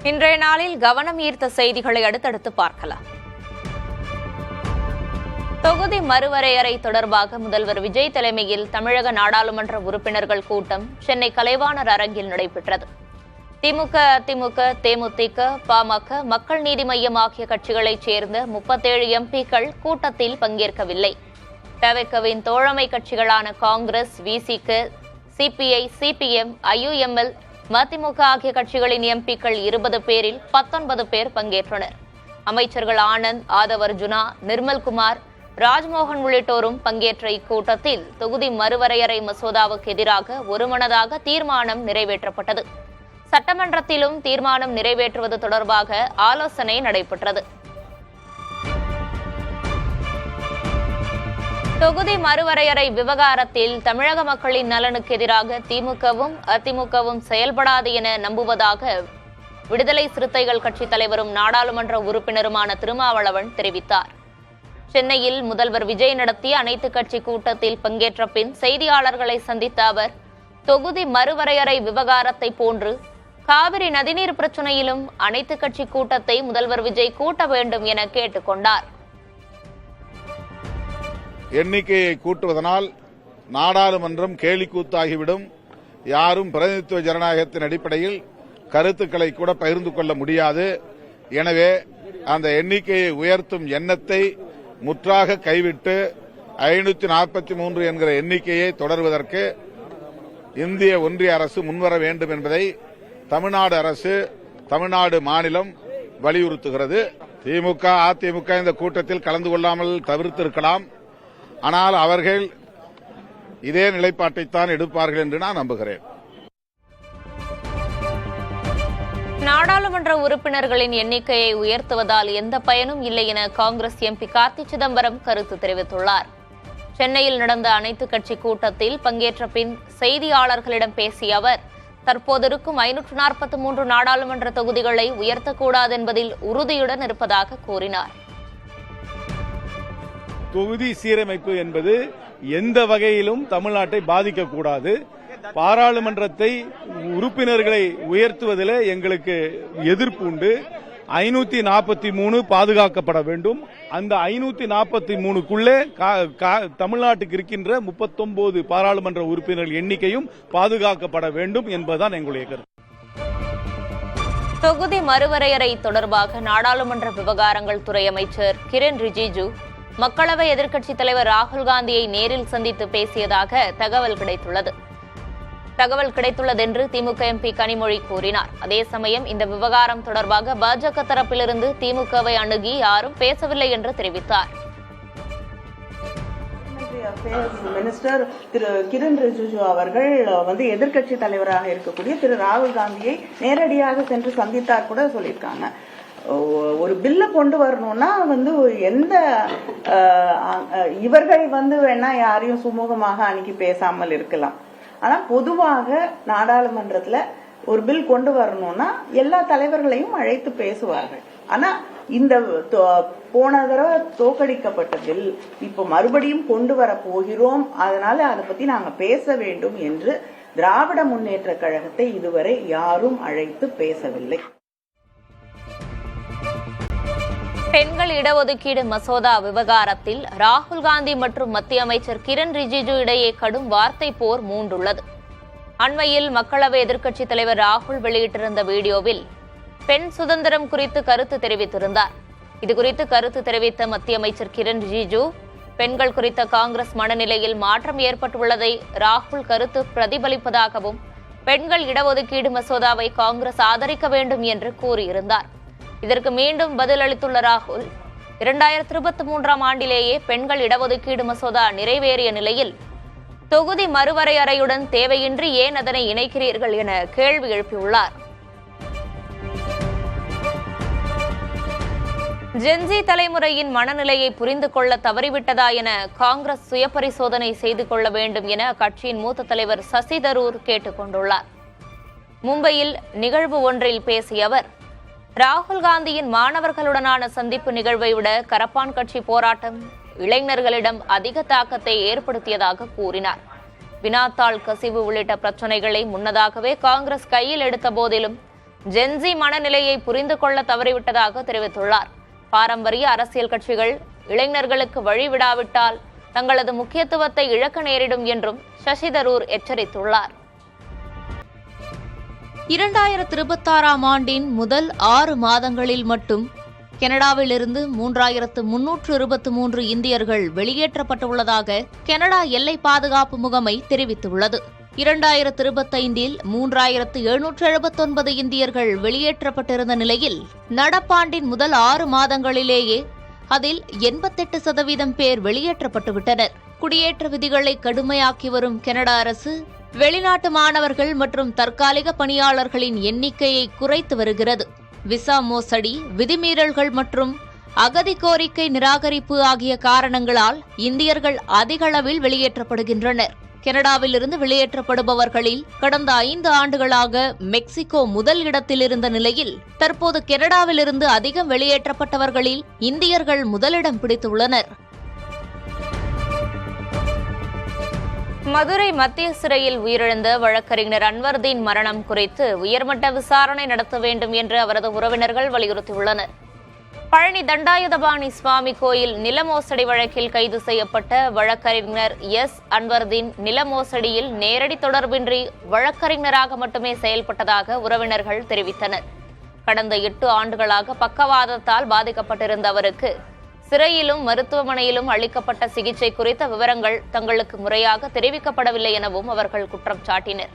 இன்றைய நாளில் கவனம் ஈர்த்த செய்திகளை அடுத்தடுத்து பார்க்கலாம். தொகுதி மறுவரையறை தொடர்பாக முதல்வர் விஜய் தலைமையில் தமிழக நாடாளுமன்ற உறுப்பினர்கள் கூட்டம் சென்னை கலைவாணர் அரங்கில் நடைபெற்றது. திமுக, அதிமுக, தேமுதிக, பாமக, மக்கள் நீதி மய்யம் ஆகிய கட்சிகளைச் சேர்ந்த 37 எம்பிக்கள் கூட்டத்தில் பங்கேற்கவில்லை. தவிகவின் தோழமை கட்சிகளான காங்கிரஸ், விசிக, சிபிஐ, சிபிஎம், ஐயுஎம்எல், மதிமுக ஆகிய கட்சிகளின் எம்பிக்கள் 20 பேரில் 19 பேர் பங்கேற்றனர். அமைச்சர்கள் ஆனந்த், ஆதவ் அர்ஜுனா, நிர்மல்குமார், ராஜ்மோகன் உள்ளிட்டோரும் பங்கேற்ற இக்கூட்டத்தில் தொகுதி மறுவரையறை மசோதாவுக்கு எதிராக ஒருமனதாக தீர்மானம் நிறைவேற்றப்பட்டது. சட்டமன்றத்திலும் தீர்மானம் நிறைவேற்றுவது தொடர்பாக ஆலோசனை நடைபெற்றது. தொகுதி மறுவரையறை விவகாரத்தில் தமிழக மக்களின் நலனுக்கு எதிராக திமுகவும் அதிமுகவும் செயல்படாது என நம்புவதாக விடுதலை சிறுத்தைகள் கட்சித் தலைவரும் நாடாளுமன்ற உறுப்பினருமான திருமாவளவன் தெரிவித்தார். சென்னையில் முதல்வர் விஜய் நடத்திய அனைத்துக் கட்சி கூட்டத்தில் பங்கேற்ற பின் செய்தியாளர்களை சந்தித்த அவர், தொகுதி மறுவரையறை விவகாரத்தை போன்று காவிரி நதிநீர் பிரச்சினையிலும் அனைத்துக் கட்சி கூட்டத்தை முதல்வர் விஜய் கூட்ட வேண்டும் என கேட்டுக் கொண்டார். எண்ணிக்கையை கூட்டுவதனால் நாடாளுமன்றம் கேலிக்கூத்தாகிவிடும். யாரும் பிரதிநிதித்துவ ஜனநாயகத்தின் அடிப்படையில் கருத்துக்களை கூட பகிர்ந்து கொள்ள முடியாது. எனவே அந்த எண்ணிக்கையை உயர்த்தும் எண்ணத்தை முற்றாக கைவிட்டு 543 என்கிற எண்ணிக்கையை தொடர்வதற்கு இந்திய ஒன்றிய அரசு முன்வர வேண்டும் என்பதை தமிழ்நாடு அரசு, தமிழ்நாடு மாநிலம் வலியுறுத்துகிறது. திமுக, அதிமுக இந்த கூட்டத்தில் கலந்து கொள்ளாமல் தவிர்த்திருக்கலாம். ஆனால் அவர்கள் இதே நிலைப்பாட்டைத்தான் எடுப்பார்கள் என்று நான் நம்புகிறேன். நாடாளுமன்ற உறுப்பினர்களின் எண்ணிக்கையை உயர்த்துவதால் எந்த பயனும் இல்லை என காங்கிரஸ் எம்பி கார்த்தி சிதம்பரம் கருத்து தெரிவித்துள்ளார். சென்னையில் நடந்த அனைத்துக் கட்சி கூட்டத்தில் பங்கேற்ற பின் செய்தியாளர்களிடம் பேசிய அவர், தற்போது இருக்கும் 543 நாடாளுமன்ற தொகுதிகளை உயர்த்தக்கூடாது என்பதில் உறுதியுடன் இருப்பதாக கூறினார். தொகுதி சீரமைப்பு என்பது எந்த வகையிலும் தமிழ்நாட்டை பாதிக்கக்கூடாது. பாராளுமன்றத்தை உறுப்பினர்களை உயர்த்துவதில் எங்களுக்கு எதிர்ப்பு உண்டு. 543 பாதுகாக்கப்பட வேண்டும். அந்த 543க்குள்ளே தமிழ்நாட்டுக்கு இருக்கின்ற 39 பாராளுமன்ற உறுப்பினர்கள் எண்ணிக்கையும் பாதுகாக்கப்பட வேண்டும் என்பதுதான் எங்களுடைய கருத்து. தொகுதி மறுவரையறை தொடர்பாக நாடாளுமன்ற விவகாரங்கள் துறை அமைச்சர் கிரண் ரிஜிஜு மக்களவை எதிர்க்கட்சித் தலைவர் ராகுல் காந்தியை நேரில் சந்தித்து பேசியதாக தகவல் கிடைத்துள்ளது என்று திமுக எம்பி கனிமொழி கூறினார். அதே சமயம் இந்த விவகாரம் தொடர்பாக பாஜக தரப்பிலிருந்து திமுகவை அணுகி யாரும் பேசவில்லை என்று தெரிவித்தார். மினிஸ்டர் திரு கிரண் ரிஜிஜு அவர்கள் எதிர்க்கட்சி தலைவராக இருக்கக்கூடிய திரு ராகுல் காந்தியை நேரடியாக சென்று சந்தித்தார் கூட சொல்லியிருக்காங்க. ஒரு பில்ல கொண்டு வரணும்னா எந்த இவர்கள் வேணா யாரையும் சுமூகமாக அன்னைக்கு பேசாமல் இருக்கலாம். ஆனா பொதுவாக நாடாளுமன்றத்துல ஒரு பில் கொண்டு வரணும்னா எல்லா தலைவர்களையும் அழைத்து பேசுவார்கள். ஆனா இந்த போன தடவை தோற்கடிக்கப்பட்ட பில் இப்ப மறுபடியும் கொண்டு வர போகிறோம், அதனால அதை பத்தி நாங்க பேச வேண்டும் என்று திராவிட முன்னேற்ற கழகத்தை இதுவரை யாரும் அழைத்து பேசவில்லை. பெண்கள் இடஒதுக்கீடு மசோதா விவகாரத்தில் ராகுல் காந்தி மற்றும் மத்திய அமைச்சர் கிரண் ரிஜிஜு இடையே கடும் வார்த்தை போர் மூண்டுள்ளது. அண்மையில் மக்களவை எதிர்க்கட்சித் தலைவர் ராகுல் வெளியிட்டிருந்த வீடியோவில் பெண் சுதந்திரம் குறித்து கருத்து தெரிவித்திருந்தார். இதுகுறித்து கருத்து தெரிவித்த மத்திய அமைச்சர் கிரண் ரிஜிஜு, பெண்கள் குறித்த காங்கிரஸ் மனநிலையில் மாற்றம் ஏற்பட்டுள்ளதை ராகுல் கருத்து பிரதிபலிப்பதாகவும் பெண்கள் இடஒதுக்கீடு மசோதாவை காங்கிரஸ் ஆதரிக்க வேண்டும் என்று கூறியிருந்தார். இதற்கு மீண்டும் பதிலளித்துள்ள ராகுல், 2023ஆம் ஆண்டிலேயே பெண்கள் இடஒதுக்கீடு மசோதா நிறைவேறிய நிலையில் தொகுதி மறுவரையறையுடன் தேவையின்றி ஏன் அதனை இணைக்கிறீர்கள் என கேள்வி எழுப்பியுள்ளார். ஜென்சி தலைமுறையின் மனநிலையை புரிந்து கொள்ள தவறிவிட்டதா என காங்கிரஸ் சுயபரிசோதனை செய்து கொள்ள வேண்டும் என அக்கட்சியின் மூத்த தலைவர் சசி தரூர் கேட்டுக் கொண்டுள்ளார். மும்பையில் நிகழ்வு ஒன்றில் பேசிய அவர், ராகுல் காந்தியின் மாணவர்களுடனான சந்திப்பு நிகழ்வை விட கரப்பான் கட்சி போராட்டம் இளைஞர்களிடம் அதிக தாக்கத்தை ஏற்படுத்தியதாக கூறினார். வினாத்தாள் கசிவு உள்ளிட்ட பிரச்சினைகளை முன்னதாகவே காங்கிரஸ் கையில் எடுத்த போதிலும் ஜென்சி மனநிலையை புரிந்து கொள்ள தவறிவிட்டதாக தெரிவித்துள்ளார். பாரம்பரிய அரசியல் கட்சிகள் இளைஞர்களுக்கு வழிவிடாவிட்டால் தங்களது முக்கியத்துவத்தை இழக்க நேரிடும் என்றும் சசி தரூர் எச்சரித்துள்ளார். 2026ஆம் ஆண்டின் முதல் 6 மாதங்களில் மட்டும் கனடாவிலிருந்து 3323 இந்தியர்கள் வெளியேற்றப்பட்டுள்ளதாக கனடா எல்லை பாதுகாப்பு முகமை தெரிவித்துள்ளது. 2025இல் 3779 இந்தியர்கள் வெளியேற்றப்பட்டிருந்த நிலையில் நடப்பாண்டின் முதல் 6 மாதங்களிலேயே அதில் 88% பேர் வெளியேற்றப்பட்டுவிட்டனர். குடியேற்ற விதிகளை கடுமையாக்கி வரும் கனடா அரசு வெளிநாட்டு மாணவர்கள் மற்றும் தற்காலிக பணியாளர்களின் எண்ணிக்கையை குறைத்து வருகிறது. விசா மோசடி, விதிமீறல்கள் மற்றும் அகதி கோரிக்கை நிராகரிப்பு ஆகிய காரணங்களால் இந்தியர்கள் அதிக அளவில் வெளியேற்றப்படுகின்றனர். கனடாவிலிருந்து வெளியேற்றப்படுபவர்களில் கடந்த 5 ஆண்டுகளாக மெக்சிகோ முதல் இடத்தில் இருந்த நிலையில் தற்போது கனடாவிலிருந்து அதிகம் வெளியேற்றப்பட்டவர்களில் இந்தியர்கள் முதலிடம் பிடித்துள்ளனர். மதுரை மத்திய சிறையில் உயிரிழந்த வழக்கறிஞர் அன்வர்தீன் மரணம் குறித்து உயர்மட்ட விசாரணை நடத்த வேண்டும் என்று அவரது உறவினர்கள் வலியுறுத்தியுள்ளனர். பழனி தண்டாயுதபாணி சுவாமி கோயில் நில மோசடி வழக்கில் கைது செய்யப்பட்ட வழக்கறிஞர் அன்வர்தீன் நில மோசடியில் நேரடி தொடர்பின்றி வழக்கறிஞராக மட்டுமே செயல்பட்டதாக உறவினர்கள் தெரிவித்தனர். கடந்த 8 ஆண்டுகளாக பக்கவாதத்தால் பாதிக்கப்பட்டிருந்த அவருக்கு சிறையிலும் மருத்துவமனையிலும் அளிக்கப்பட்ட சிகிச்சை குறித்த விவரங்கள் தங்களுக்கு முறையாக தெரிவிக்கப்படவில்லை எனவும் அவர்கள் குற்றம் சாட்டினர்.